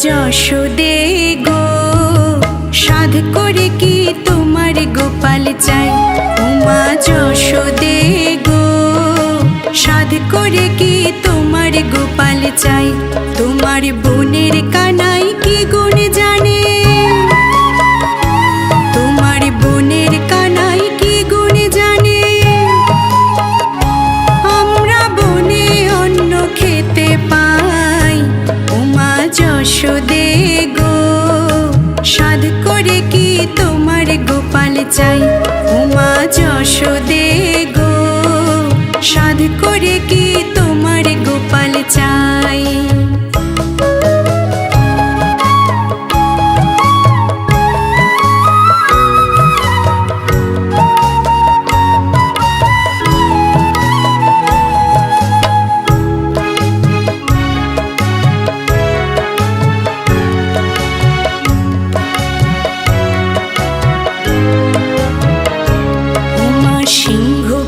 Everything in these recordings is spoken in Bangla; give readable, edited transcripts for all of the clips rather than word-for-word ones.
যশোদে গো, সাধ করে কি তোমার গোপাল চাই? উমা যশোদে গো, সাধ করে কি তোমার গোপাল চাই? তোমার বোনের কানাই কি গুণ জানে? তোমার বোনের কানাই কি গুণ জানে? আমরা বনে অন্ন খেতে পাই। উমা যশোদে গো, সাধ করে কি তোমার গোপাল চাই? উমা যশোদে গো, সাধ করে কি তোমার গোপাল চাই?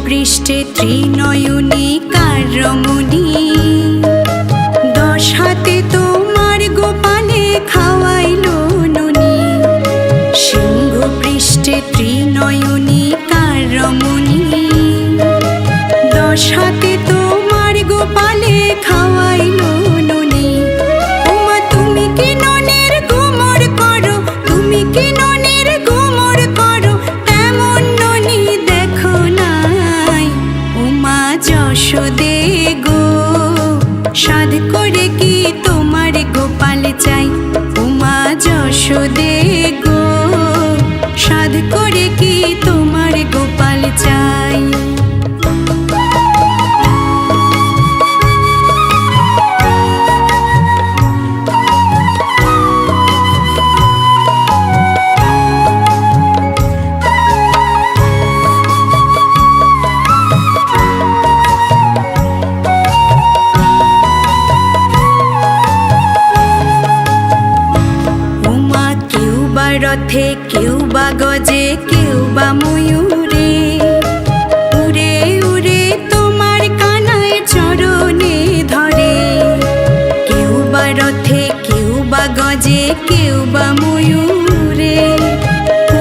পৃষ্ঠে ত্রিনয়নী কার রমণী, 10 হাতে তোমার গোপালে খাওয়াইলো ননি। সিংহ পৃষ্ঠে ত্রিনয়নী কার রমণী, 10 হাতে তোমার গোপালে খাওয়াইলো ননি। ওমা তুমি কি ননের গোমর করো? তুমি কি ননের গোমর করো? তেমন ননি দেখো না। যশোদে গো, সাধ করে কি তোমার গোপাল চাই? উমা যশোদে গো, সাধ করে কি তোমার গোপাল চাই? রথে কেউ বা গজে, কেউ বা ময়ূরে, উড়ে উড়ে তোমার কানায় চরণে ধরে। কেউ বা রথে, কেউ বা গজে, কেউ বা ময়ূরে,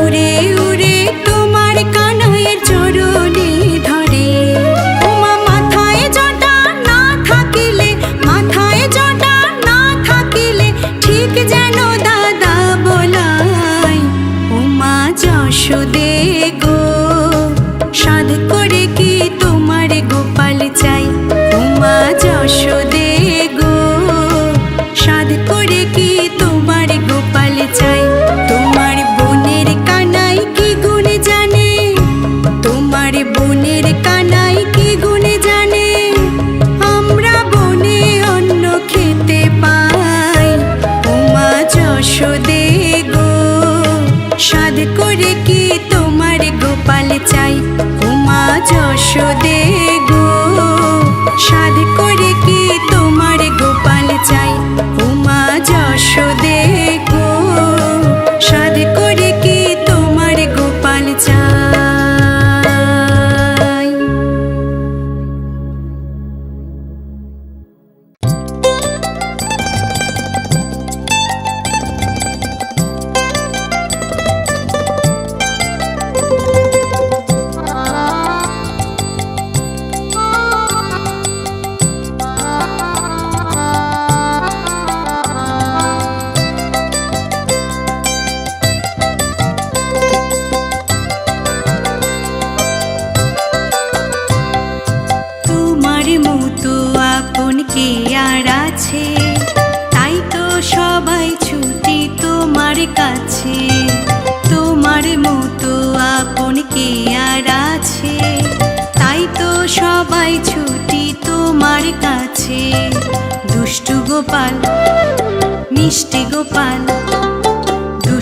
উড়ে উড়ে তোমার কানায় চরণে ধরে। ওমা মাথায় জটা না থাকিলে, মাথায় জটা না থাকিলে ঠিক যেন দাদা বলা। যশোদে গো, সাধ করে কি তোমার গোপাল চাই? উমা যশোদে গো, সাধ করে কি তোমার গোপাল চাই? তোমার বোনের কানাই কি গুণ জানে? তোমার বোনের কানাই কি গুণ জানে? আমরা বনে অন্ন খেতে পাই। উমা যশোদে গো, সাধ করে কি তোমার গোপাল চাই? উমা যশোদে গো, সাধ করে কি তোমার গোপাল চাই? উমা যশোদে গো, সাধ করে কি তোমার গোপাল চাই? কে আর আছে, তাই তো সবাই ছুটি তোমার কাছে। তোমার মতো আপন কে আর আছে, তাই তো সবাই ছুটি তোমার কাছে। দুষ্টু গোপাল, মিষ্টি গোপাল,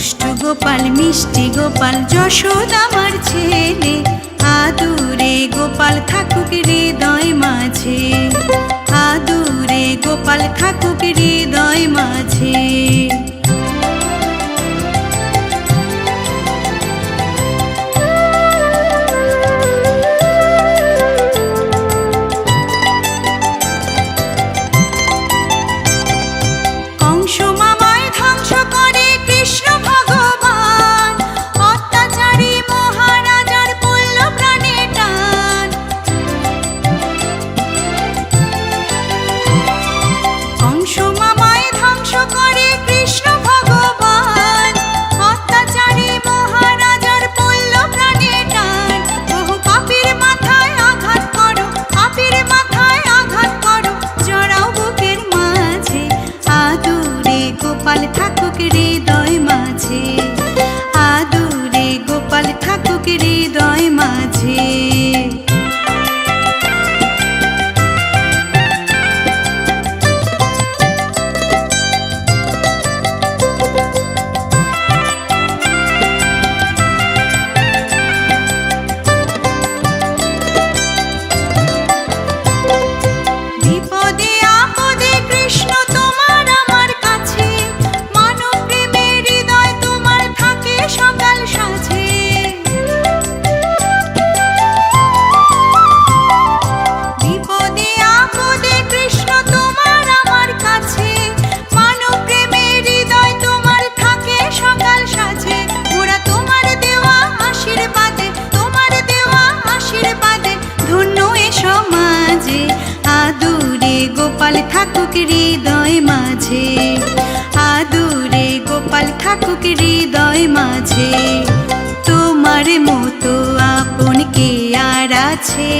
দুষ্টু গোপাল মিষ্টি গোপাল যশোদা আমার ছেলে, আদুরে গোপাল থাকুক হৃদয় মাঝে, আদুরে গোপাল থাকুক হৃদয় মাঝে। আদুরে গোপাল থাকুক হৃদয় মাঝে। গোপাল থাকুক হৃদয় মাঝে, আদুরে গোপাল থাকুক হৃদয় মাঝে। তোমার মতো আপন কে আর আছে,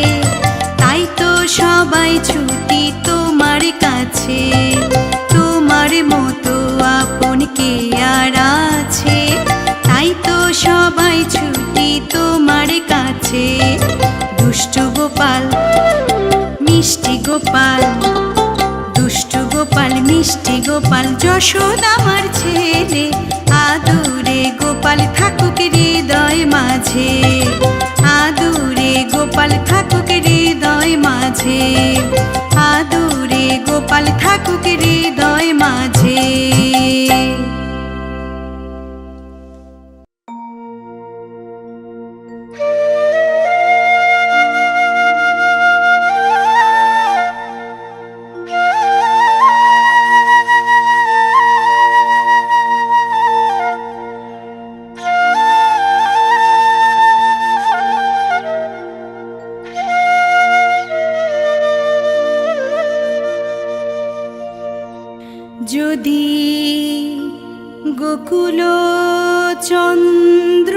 তাই তো সবাই ছুটি তোমার কাছে। তোমার মতো আপন কে আর আছে, তাই তো সবাই ছুটি তোমার কাছে। দুষ্টু গোপাল মিষ্টি গোপাল, দুষ্টু গোপাল মিষ্টি গোপাল যশোদা আমার ছেলে, আদুরে গোপাল থাকুক হৃদয় মাঝে, আদুরে গোপাল থাকুক হৃদয় মাঝে, আদুরে গোপাল থাকুক হৃদয় মাঝে। যদি গোকুল চন্দ্র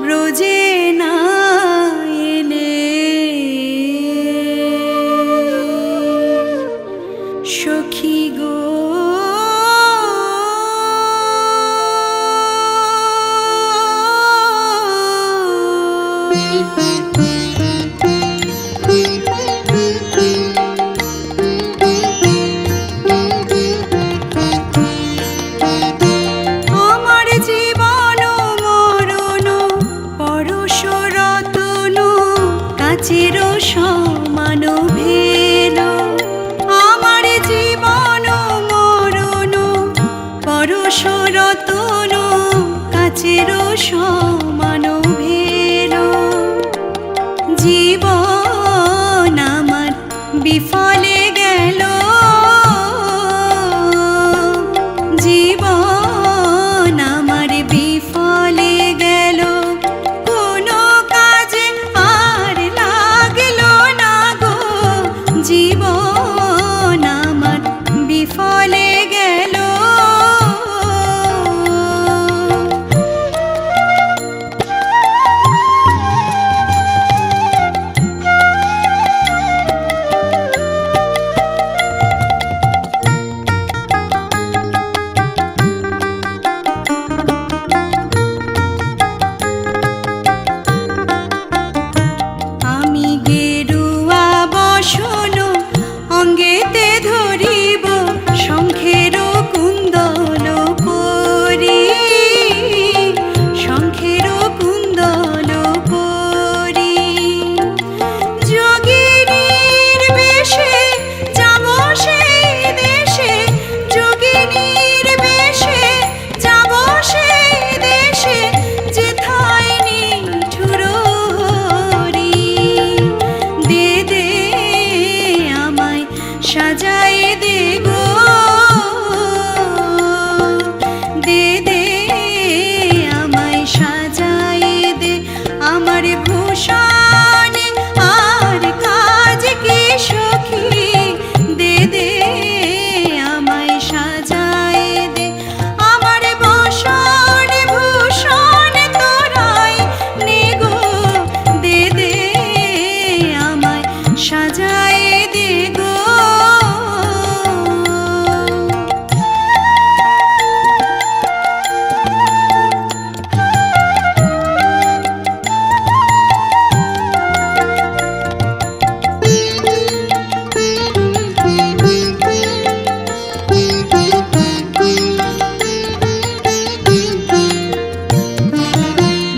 ব্রজে না এলে, সখী গো সমান ভেল, আমার জীবন মরণ পরশ রতন কাছের সমান ভেল। জীবন আমার বিফলে গেল, জীবন আমার বিফলে গেল, কোনো কাজে আর লাগল না গো, জীবন আমার বিফলে গেল। সাজায় দে গো, দে দে আমায় সাজায় দে আমার ভূষণ আর কাজ কি সখী, দে দে আমায় সাজায় দে আমার বসন ভূষণ তোরাই নে গো, দে দে আমায় সাজায় দে গো।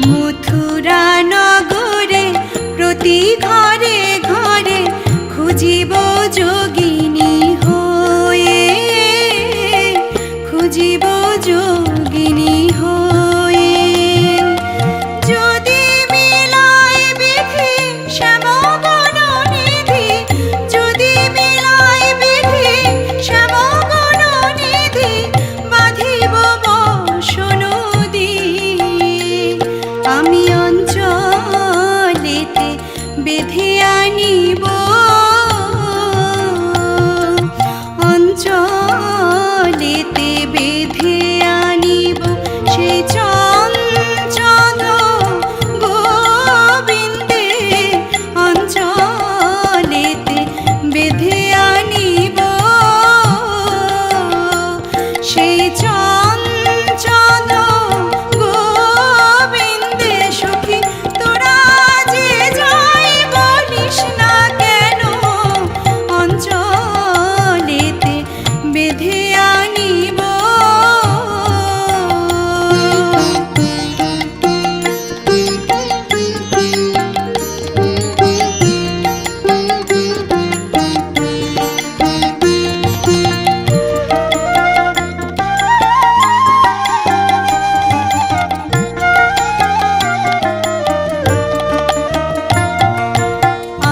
মথুরা নগরে প্রতি ঘরে ঘরে খুঁজিব যোগিনী হয়ে, খুঁজিব যোগিনী হয়ে। যদি মিলায় বিধি শ্যামবন নিধি, যদি মিলায় বিধি শ্যামবন নিধি, বাঁধিব বসন দিয়ে আমি অঞ্চলেতে বেঁধে আনিব, অঞ্চলেতে বেঁধে আনিব সেই চঞ্চল গোবিন্দে, অঞ্চলেতে বেঁধে আনিব সেই চঞ্চল গোবিন্দে। সখী তোরা যে যাই বলিস না কেন, অঞ্চলেতে বেঁধে আনিব।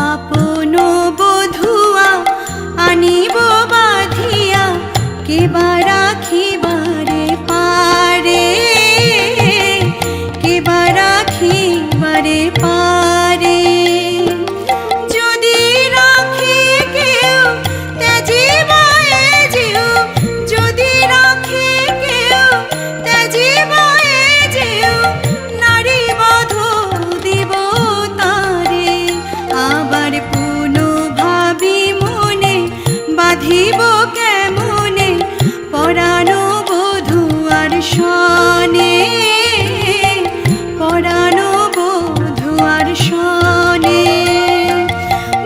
আপন বধুয়া আনিব বাঁধিয়া, কেবা রাখিবারে পারে, কেবা রাখিবারে পারে। যদি রাখি কেউ ত্যাজিবা এ যেও, যদি রাখি কেউ ত্যাজিবা এ যেও, নারী বধ দিব তারে। আবার পুনঃ ভাবি মনে বাঁধিব কেমনে পরানো বধূয়ার সনে, পরানো বধূয়ার সনে।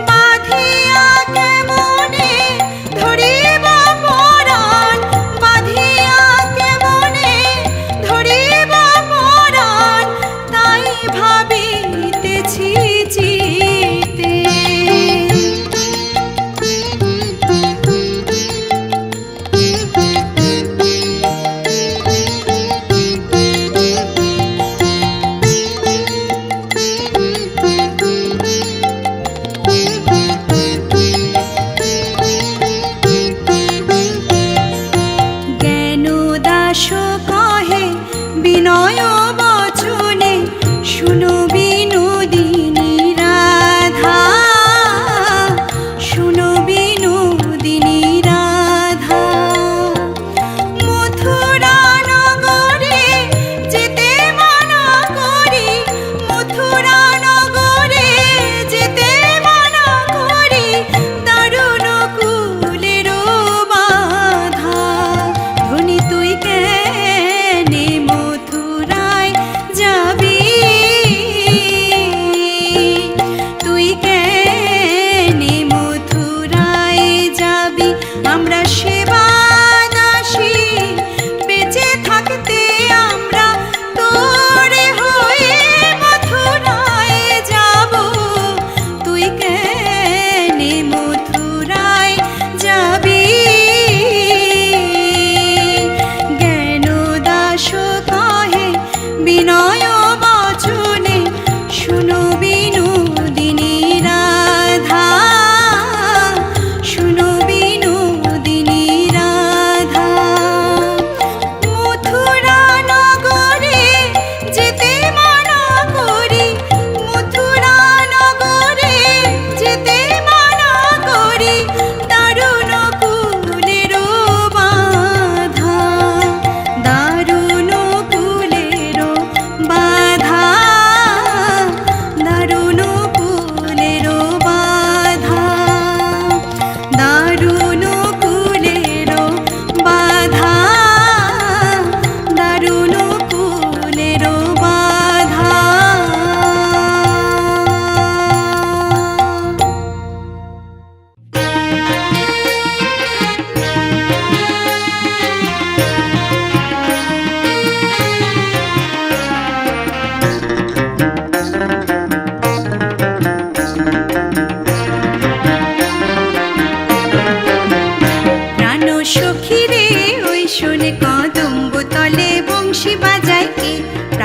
বাঁধিয়া কেমনে ধরিব পরাণ, বাঁধিয়া কেমনে ধরিব পরাণ, তাই ভাবিতেছি চিতে।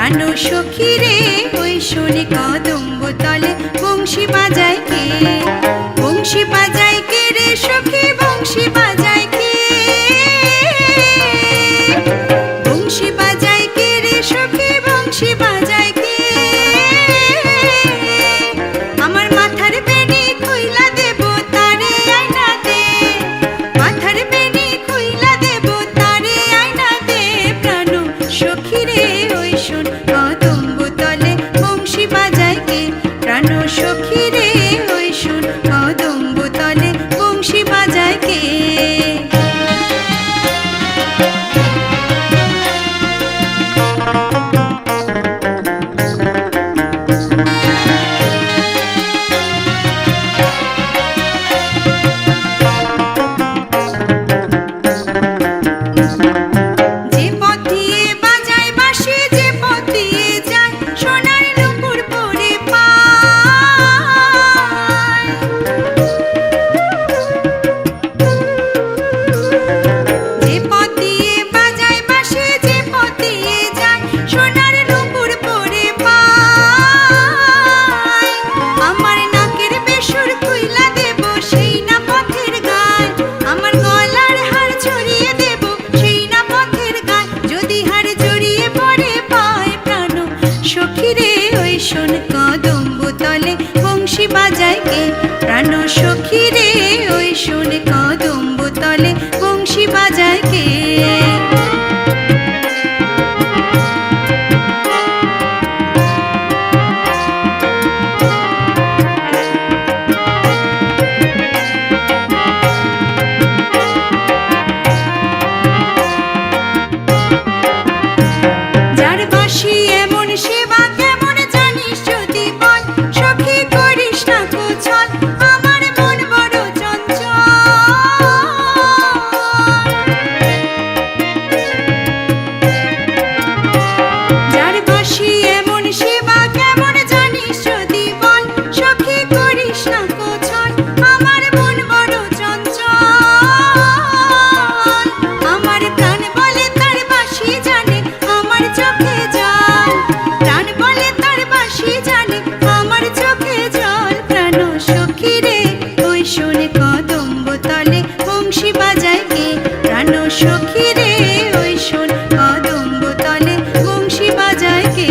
প্রাণ সখী রে ওই শোনে কদম্ব তলে বংশী বাজায় কে, বংশী বাজায় কে রে সখী, বংশী বাজায় কে, বংশী বাজায় কে রে সখী, বংশী বাজায় কে। আমার মাথার বেনি খুইলা দেব তারে আয়না দে, মাথার বেনি খুইলা দেব তারে আয়না দে, প্রাণ সখী রে ওই শোন কদম্ব তলে বংশী বাজায় কে, প্রাণ সখী রে ওই শোন কদম্ব তলে বংশী বাজায় কে। যে পথ দিয়ে বাজায় বাঁশি, যে পথ দিয়ে যায় সোনার নুপুর পরে পায়, যে পথ দিয়ে বাজায় বাঁশি, যে পথ দিয়ে যায় সোনার নুপুর পরে পায়। আমার নাকের বেসুর খুইলা দেব সেই না পথের গান, আমার গলার হার ছড়িয়ে দেব সেই না পথের গান, যদি হার জড়িয়ে পড়ে পায় প্রাণ সখী রে ওই শোন কদম্ব তলে বংশী বাজায় কে, প্রাণ সখী রে ওই শোন কদম্ব তলে বংশী বাজায় কে। যার বাঁশি এমন সেবা কেমন জানিস যদি বল, সখী করিস না কোছল, আমার মন বড় চঞ্চল। যার বাঁশি এমন সেবা কেমন জানিস যদি বল, সখী করিস না কোছল, আমার মন বড় চঞ্চল। আমার প্রাণ বলে তার বাঁশি জানে, আমার চোখে জল, প্রাণ বলে তার বাঁশি জানে, আমার চোখে জল, প্রাণ সখী রে ওই শোনে কদম্ব তলে বংশী বাজায় কে, প্রাণ সখী রে ওই শোন কদম্ব তলে বংশী বাজায় কে।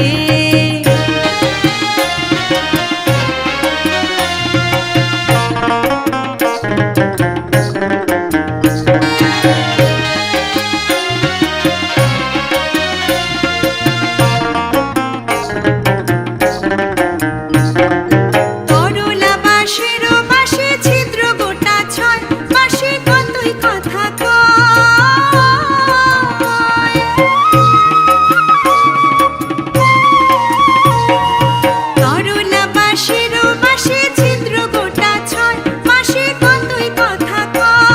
করলা বাঁশের বাঁশে ছিদ্র গোটা ছয়, বাঁশে কতই কথা কয়। করলা বাঁশের বাঁশে ছিদ্র গোটা ছয়, বাঁশে কতই কথা কয়।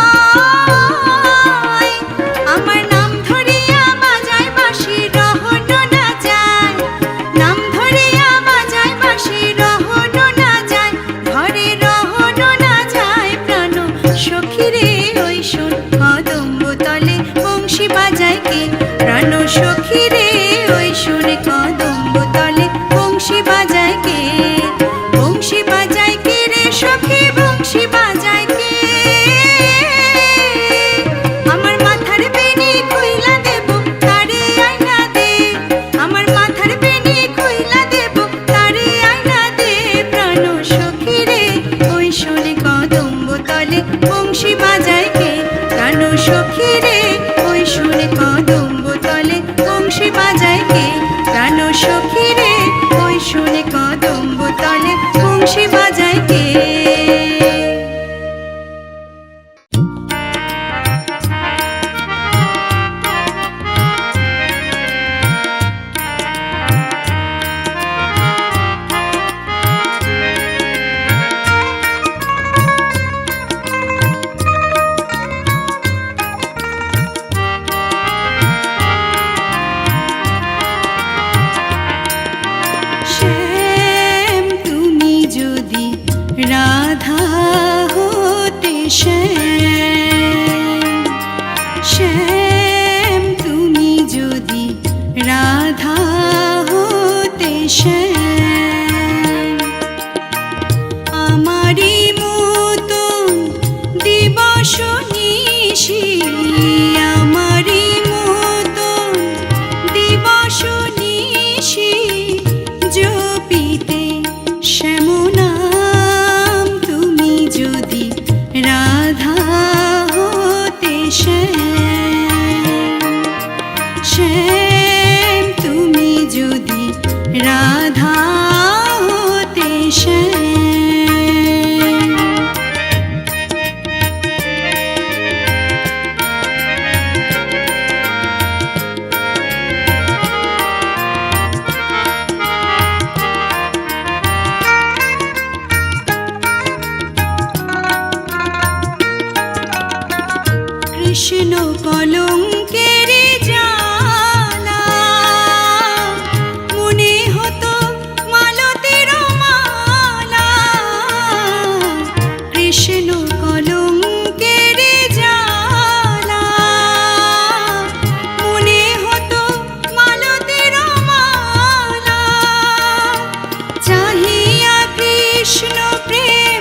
আমার নাম ধরিয়া বাজায় বাঁশি রহন না যায়, নাম ধরিয়া বাজায় বাঁশি রহন না যায়, ঘরে রহন না যায়, প্রাণ সখী রে ওই শোন কদম্ব তলে বংশী বাজায় কে, প্রাণ সখী রে ওই শোন কদম্ব তলে বংশী বাজায় কে, বংশী বাজায় কে রে সখী, বংশী বাজায় কে। আমার মাথার বেনি খুইলা দেব তারে আয়না দে, আমার মাথার বেনি খুইলা দেব তারে আয়না দে, প্রাণ সখী রে ওই শোনে কদম্ব তলে বংশী বাজায় কে, প্রাণ সখী রে ওই শোনে কদম্ব তলে বংশী বাজায় কে, প্রাণ সখী রে ওই শোনে কদম্ব তলে বংশী বাজায় কে। শ্যাম তুমি যদি কৃষ্ণ কলঙ্কের জ্বালা মনে হতো মালতীর মালা কৃষ্ণ কলঙ্কের জ্বালা মনে হতো মালতীর মালা চাহিয়া কৃষ্ণ প্রেম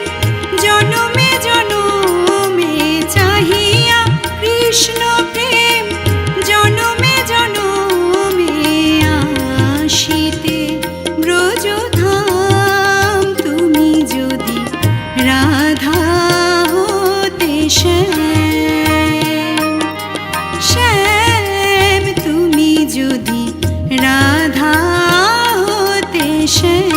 জনমে জনমে চাহিয়া কৃষ্ণ প্রেম জনমে জনমে আসিতে ব্রজধাম তুমি যদি রাধা হতে শ্যাম শ্যাম তুমি যদি রাধা হতে শ্যাম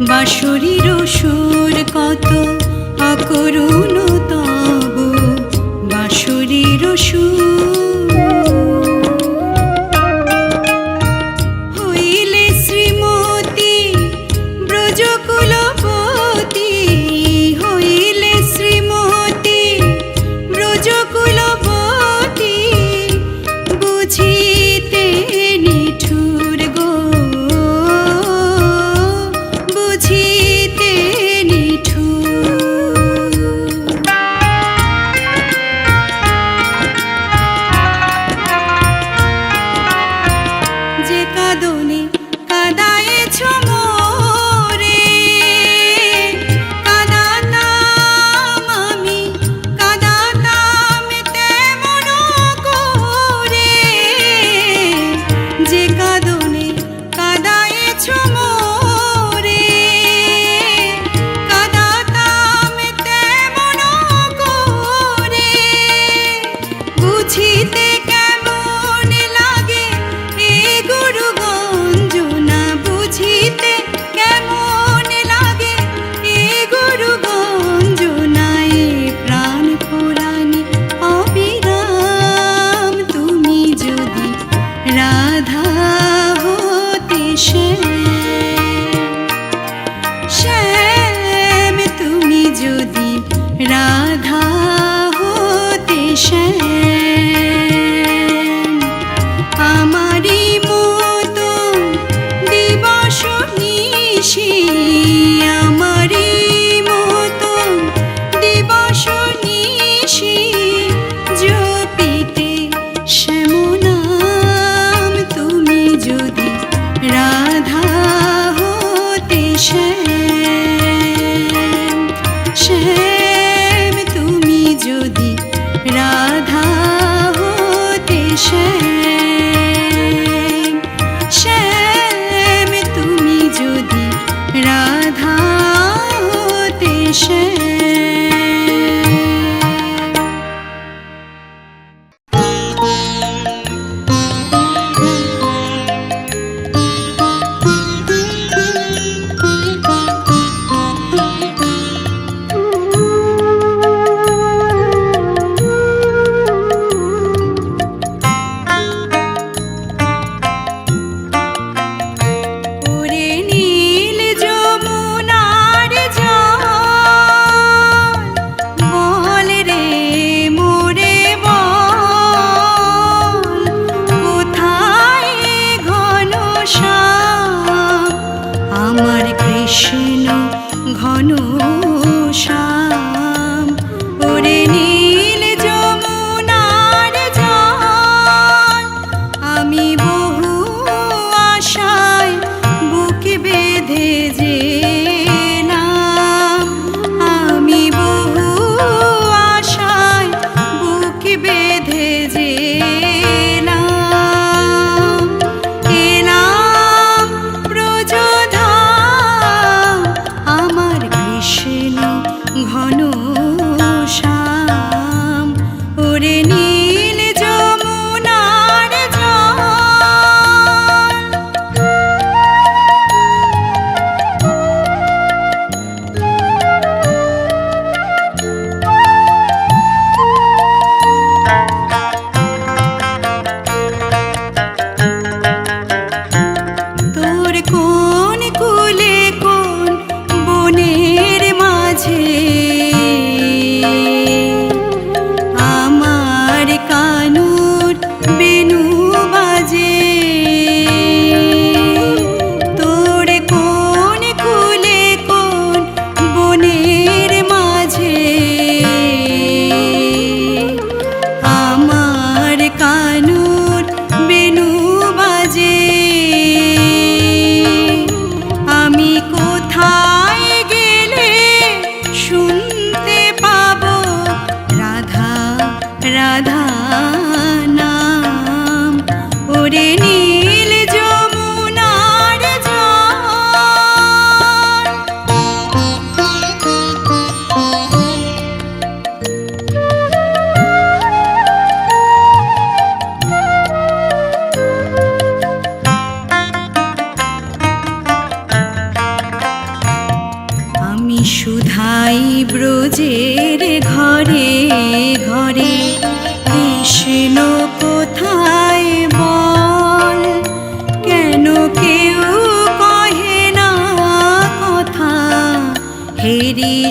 বাঁশরীর সুর কত অকরুণ তব বাঁশরীর সুর হইলে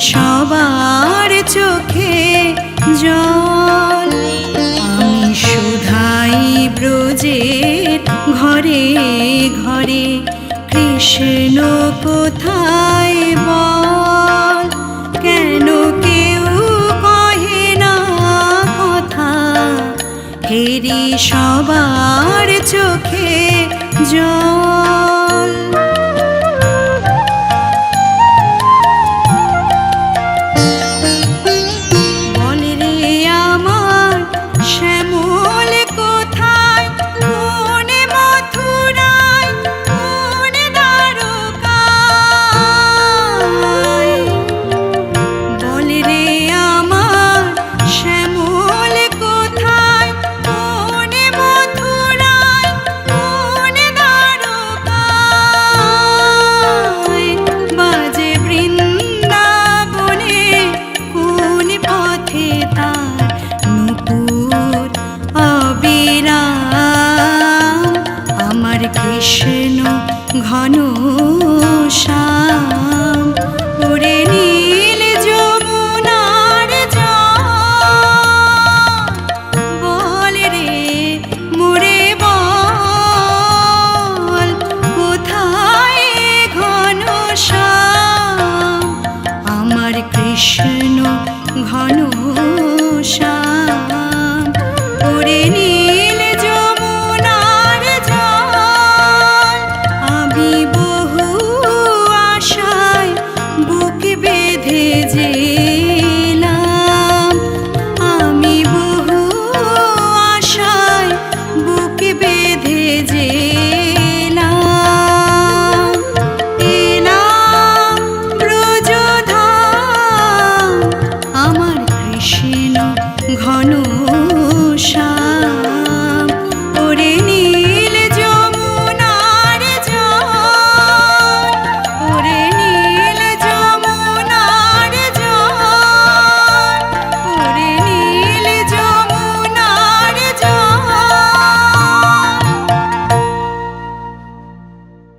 সবার চোখে জল। আমি শুধাই ব্রজের ঘরে ঘরে, কৃষ্ণ কোথায় বল? কেন কেউ কহে না কথা, হেরি সবার চোখে জল।